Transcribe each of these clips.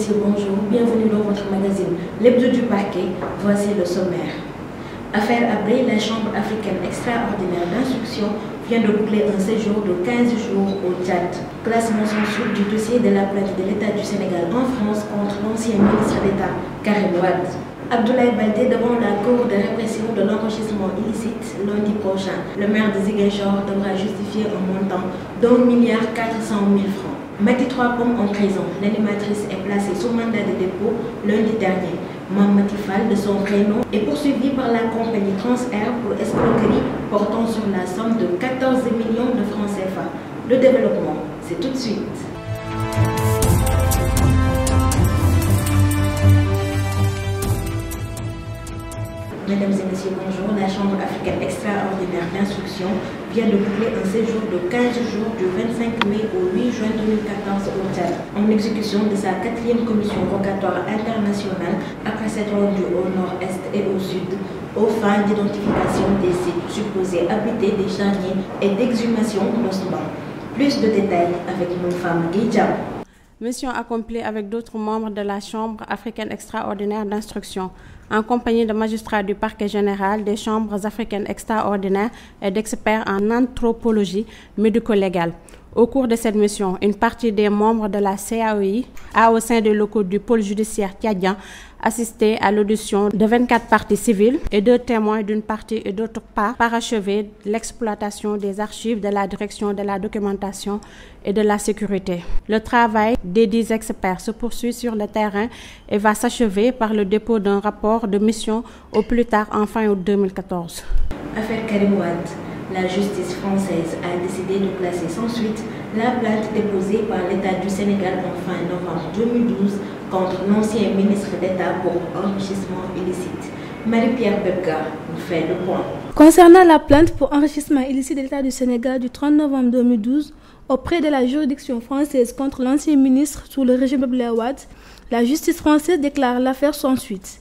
messieurs, bonjour. Bienvenue dans votre magazine L'Hebdo du Parquet. Voici le sommaire. Affaire Habré, la Chambre africaine extraordinaire d'instruction vient de boucler un séjour de 15 jours au Tchad. Classement sans suite du dossier de la plainte de l'État du Sénégal en France contre l'ancien ministre d'État Karim Wade. Abdoulaye Baldé devant la Cour de répression de l'enrichissement illicite lundi prochain. Le maire de Ziguinchor devra justifier un montant d'1,4 milliard francs. Mati 3 Pommes en prison. L'animatrice est placée sous mandat de dépôt lundi dernier. Mati Fall, de son prénom, est poursuivie par la compagnie Transair pour escroquerie portant sur la somme de 14 millions de francs CFA. Le développement, c'est tout de suite. Mesdames et messieurs, bonjour. La Chambre africaine extraordinaire d'instruction vient de boucler un séjour de 15 jours du 25 mai au 8 juin 2014 au Tchad, en exécution de sa 4e commission rogatoire internationale après s'être rendue au nord-est et au sud, aux fins d'identification des sites supposés abriter des charniers et d'exhumation d'ossements. Plus de détails avec une femme Guidja. Mission accomplie avec d'autres membres de la Chambre africaine extraordinaire d'instruction, en compagnie de magistrats du parquet général, des chambres africaines extraordinaires et d'experts en anthropologie médico-légale. Au cours de cette mission, une partie des membres de la CAOI a, au sein des locaux du pôle judiciaire tchadien, assisté à l'audition de 24 parties civiles et 2 témoins d'une partie et d'autre part parachevé l'exploitation des archives de la direction de la documentation et de la sécurité. Le travail des 10 experts se poursuit sur le terrain et va s'achever par le dépôt d'un rapport de mission au plus tard en fin août 2014. Affaire Karim Wade. La justice française a décidé de classer sans suite la plainte déposée par l'État du Sénégal en fin novembre 2012 contre l'ancien ministre d'État pour enrichissement illicite. Marie-Pierre Bebga nous fait le point. Concernant la plainte pour enrichissement illicite de l'État du Sénégal du 30 novembre 2012 auprès de la juridiction française contre l'ancien ministre sous le régime d'Abdoulaye Wade, la justice française déclare l'affaire sans suite.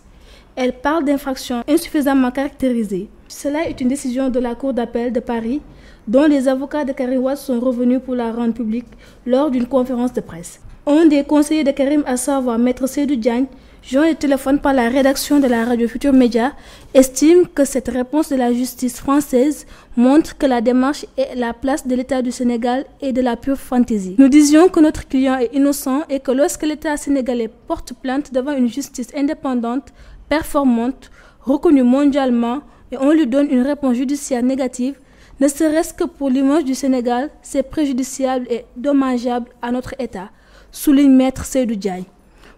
Elle parle d'infraction insuffisamment caractérisée. Cela est une décision de la Cour d'appel de Paris, dont les avocats de Karim Wade sont revenus pour la rendre publique lors d'une conférence de presse. Un des conseillers de Karim, à savoir Maître Seydou Diagne, joint au téléphone par la rédaction de la radio Futur Média, estime que cette réponse de la justice française montre que la démarche et la place de l'État du Sénégal est de la pure fantaisie. Nous disions que notre client est innocent et que lorsque l'État sénégalais porte plainte devant une justice indépendante, performante, reconnue mondialement, et on lui donne une réponse judiciaire négative, ne serait-ce que pour l'image du Sénégal, c'est préjudiciable et dommageable à notre État, souligne Maître Seydou Diagne.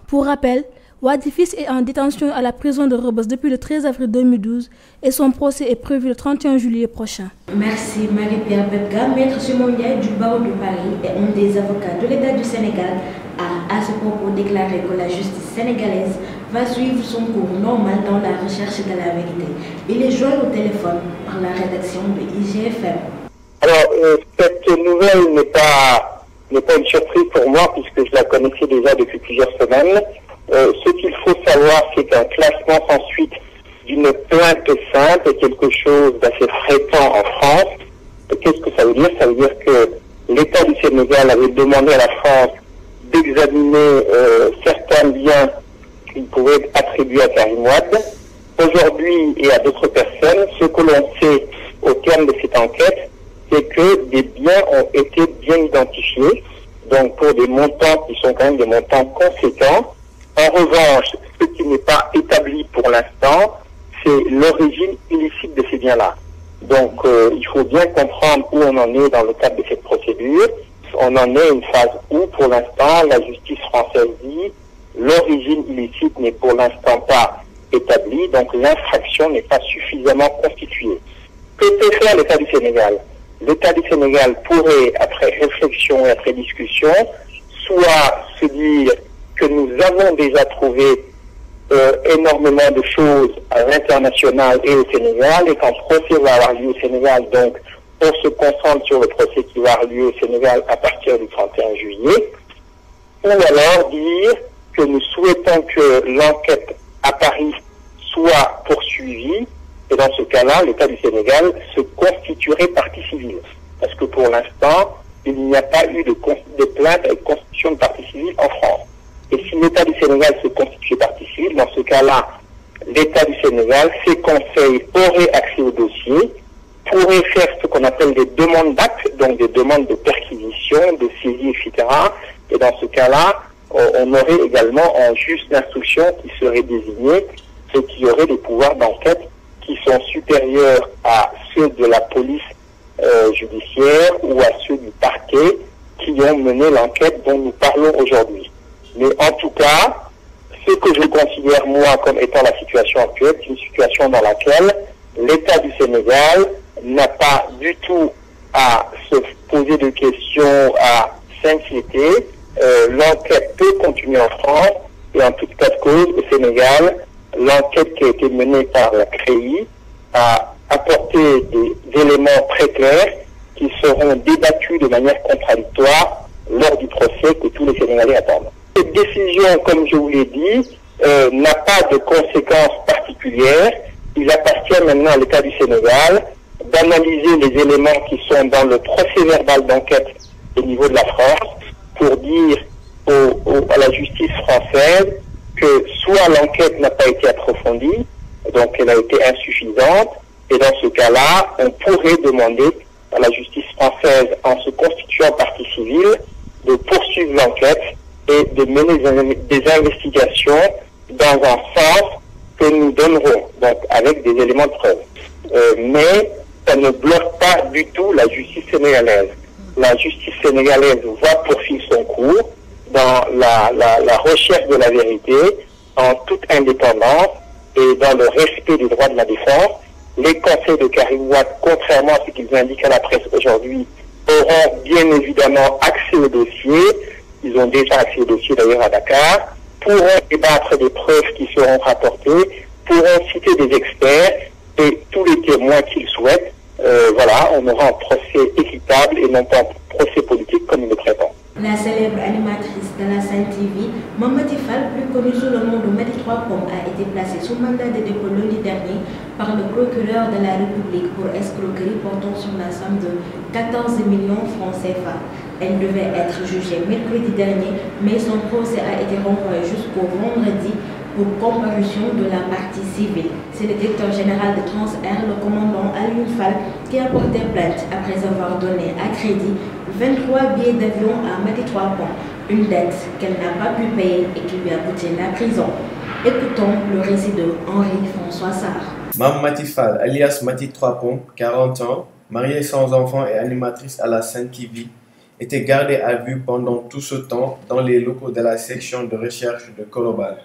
Pour rappel, Wade Fils est en détention à la prison de Rebeuss depuis le 13 avril 2012 et son procès est prévu le 31 juillet prochain. Merci Marie-Pierre Bebga. Maître Simon Ndiaye du barreau de Paris et un des avocats de l'État du Sénégal a à ce propos déclaré que la justice sénégalaise va suivre son cours normal dans la recherche de la vérité. Il est joint au téléphone par la rédaction de IGFM. Alors, cette nouvelle n'est pas une surprise pour moi puisque je la connaissais déjà depuis plusieurs semaines. Ce qu'il faut savoir, c'est qu'un classement sans suite d'une plainte simple est quelque chose d'assez fréquent en France. Qu'est-ce que ça veut dire? Ça veut dire que l'État du Sénégal avait demandé à la France d'examiner certains biens qu'il pouvait attribuer à Karim Wade. Aujourd'hui, et à d'autres personnes, ce que l'on sait au terme de cette enquête, c'est que des biens ont été bien identifiés, donc pour des montants qui sont quand même des montants conséquents. En revanche, ce qui n'est pas établi pour l'instant, c'est l'origine illicite de ces biens-là. Donc, il faut bien comprendre où on en est dans le cadre de cette procédure. On en est à une phase où, pour l'instant, la justice française dit l'origine illicite n'est pour l'instant pas établie, donc l'infraction n'est pas suffisamment constituée. Que peut faire l'État du Sénégal? L'État du Sénégal pourrait, après réflexion et après discussion, soit se dire que nous avons déjà trouvé énormément de choses à l'international et au Sénégal, et qu'un procès va avoir lieu au Sénégal, donc on se concentre sur le procès qui va avoir lieu au Sénégal à partir du 31 juillet, ou alors dire que nous souhaitons que l'enquête à Paris soit poursuivie, et dans ce cas-là, l'État du Sénégal se constituerait partie civile. Parce que pour l'instant, il n'y a pas eu de plainte avec constitution de partie civile en France. Et si l'État du Sénégal se constitue partie civile, dans ce cas-là, l'État du Sénégal, ses conseils auraient accès au dossier, pourraient faire ce qu'on appelle des demandes d'actes, donc des demandes de perquisition, de saisie, etc. Et dans ce cas-là, on aurait également un juge d'instruction qui serait désigné et qui aurait des pouvoirs d'enquête qui sont supérieurs à ceux de la police judiciaire ou à ceux du parquet qui ont mené l'enquête dont nous parlons aujourd'hui. Mais en tout cas, ce que je considère moi comme étant la situation actuelle, c'est une situation dans laquelle l'État du Sénégal n'a pas du tout à se poser de questions, à s'inquiéter. L'enquête peut continuer en France et en tout cas de cause au Sénégal, l'enquête qui a été menée par la CREI a apporté des éléments très clairs qui seront débattus de manière contradictoire lors du procès que tous les Sénégalais attendent. Cette décision, comme je vous l'ai dit, n'a pas de conséquences particulières. Il appartient maintenant à l'État du Sénégal d'analyser les éléments qui sont dans le procès verbal d'enquête au niveau de la France pour dire à la justice française que soit l'enquête n'a pas été approfondie, donc elle a été insuffisante, et dans ce cas-là, on pourrait demander à la justice française, en se constituant partie civile, de poursuivre l'enquête et de mener des investigations dans un sens que nous donnerons, donc avec des éléments de preuve. Mais ça ne bloque pas du tout la justice sénégalaise. La justice sénégalaise va poursuivre son cours dans la recherche de la vérité, en toute indépendance et dans le respect des droits de la défense. Les conseils de Karim Wade, contrairement à ce qu'ils indiquent à la presse aujourd'hui, auront bien évidemment accès au dossier. Ils ont déjà accès au dossier d'ailleurs à Dakar, pourront débattre des preuves qui seront rapportées, pourront citer des experts et tous les témoins qu'ils souhaitent. Voilà, on aura un procès équitable et non pas un procès politique comme il le prétend. La célèbre animatrice de la Sen TV, Mame Maty Fall, plus connue sous le nom de Maty Trois Pommes, a été placée sous mandat de dépôt lundi dernier par le procureur de la République pour escroquerie portant sur la somme de 14 millions francs CFA. Elle devait être jugée mercredi dernier, mais son procès a été renvoyé jusqu'au vendredi pour comparution de la partie civile. C'est le directeur général de Transair, le commandant Alioune Fall, qui a porté plainte après avoir donné à crédit 23 billets d'avion à Maty Trois Pommes, une dette qu'elle n'a pas pu payer et qui lui a coûté la prison. Écoutons le récit de Henri-François Sarr. Mame Maty Fall, alias Maty Trois Pommes, 40 ans, mariée sans enfant et animatrice à la Sen TV, était gardée à vue pendant tout ce temps dans les locaux de la section de recherche de Colobane,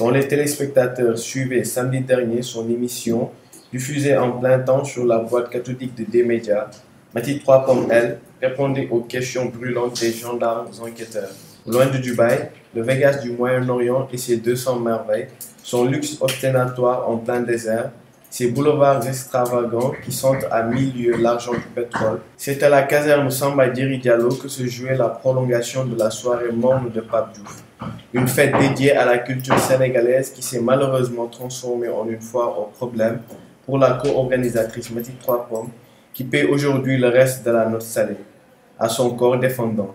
dont les téléspectateurs suivaient samedi dernier son émission diffusée en plein temps sur la boîte cathodique de D-Média. Maty Trois Pommes, elle, répondait aux questions brûlantes des gendarmes enquêteurs. Loin de Dubaï, le Vegas du Moyen-Orient et ses 200 merveilles, son luxe ostentatoire en plein désert, ses boulevards extravagants qui sentent à 1000 lieues l'argent du pétrole, c'est à la caserne Samba Diéry Diallo que se jouait la prolongation de la soirée morne de Pape Diouf. Une fête dédiée à la culture sénégalaise qui s'est malheureusement transformée en une foire au problème pour la co-organisatrice Maty Trois Pommes, qui paie aujourd'hui le reste de la note salée à son corps défendant.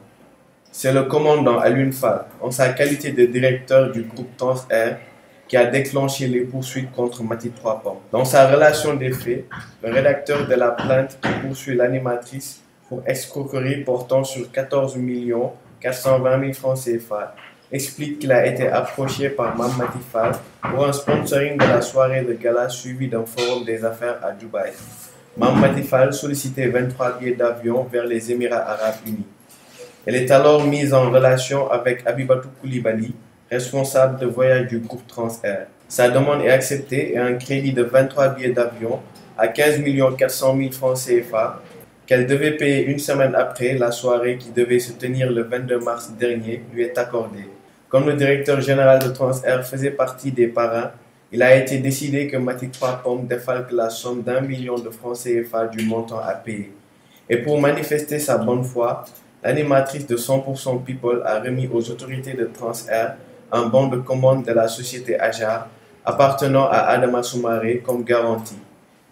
C'est le commandant Alioune Fall, en sa qualité de directeur du groupe Transair, qui a déclenché les poursuites contre Maty Trois Pommes. Dans sa relation des faits, le rédacteur de la plainte qui poursuit l'animatrice pour escroquerie portant sur 14 420 000 francs CFA explique qu'il a été approché par Mame Maty Fall pour un sponsoring de la soirée de gala suivie d'un forum des affaires à Dubaï. Mame Maty Fall sollicitait 23 billets d'avion vers les Émirats Arabes Unis. Elle est alors mise en relation avec Abibatou Koulibaly, responsable de voyage du groupe Transair. Sa demande est acceptée et un crédit de 23 billets d'avion à 15 400 000 francs CFA qu'elle devait payer une semaine après la soirée qui devait se tenir le 22 mars dernier lui est accordée. Comme le directeur général de Transair faisait partie des parrains, il a été décidé que Maty Trois Pommes défalque la somme d'1 million de francs CFA du montant à payer. Et pour manifester sa bonne foi, l'animatrice de 100% People a remis aux autorités de Transair un bon de commande de la société Ajar appartenant à Adama Soumaré comme garantie.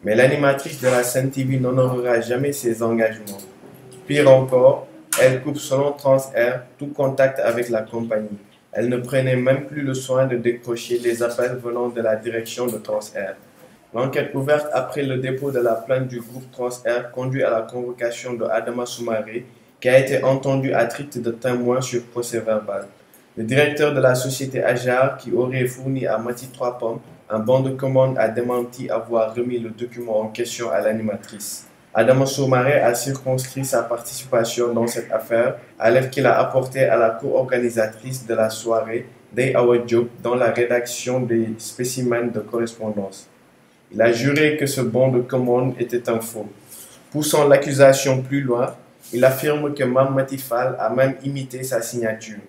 Mais l'animatrice de la Sen TV n'honorera jamais ses engagements. Pire encore, elle coupe selon Transair tout contact avec la compagnie. Elle ne prenait même plus le soin de décrocher les appels venant de la direction de Transair. L'enquête ouverte après le dépôt de la plainte du groupe Transair conduit à la convocation de Adama Soumaré, qui a été entendu à titre de témoin sur procès-verbal. Le directeur de la société Ajar, qui aurait fourni à Mati Trois Pommes un bon de commande, a démenti avoir remis le document en question à l'animatrice. Adama Soumaré a circonscrit sa participation dans cette affaire à l'aide qu'il a apportée à la co-organisatrice de la soirée, Dey Awa Diop, dans la rédaction des spécimens de correspondance. Il a juré que ce bon de commande était un faux. Poussant l'accusation plus loin, il affirme que Mame Maty Fall a même imité sa signature,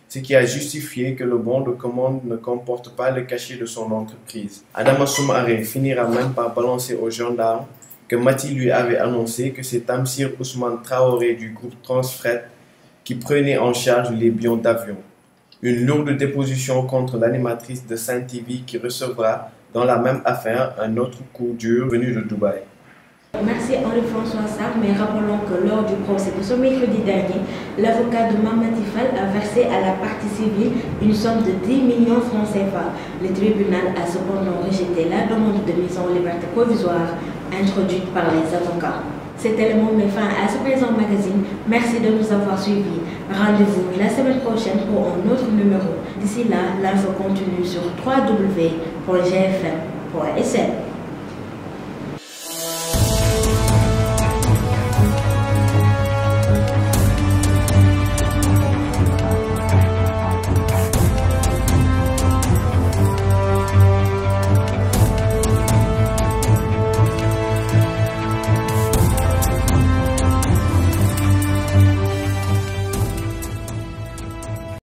ce qui a justifié que le bon de commande ne comporte pas le cachet de son entreprise. Adama Soumaré finira même par balancer aux gendarmes que Maty lui avait annoncé que c'est Tamsir Ousmane Traoré du groupe Transfret qui prenait en charge les billets d'avion. Une lourde déposition contre l'animatrice de Sen TV qui recevra dans la même affaire un autre coup dur venu de Dubaï. Merci Henri-François Sarr, mais rappelons que lors du procès de ce mercredi dernier, l'avocat de Mame Maty Fall a versé à la partie civile une somme de 10 millions de francs CFA. Le tribunal a cependant rejeté la demande de mise en liberté provisoire introduite par les avocats. Cet élément met fin à ce présent magazine. Merci de nous avoir suivis. Rendez-vous la semaine prochaine pour un autre numéro. D'ici là, l'info continue sur www.gfm.sn.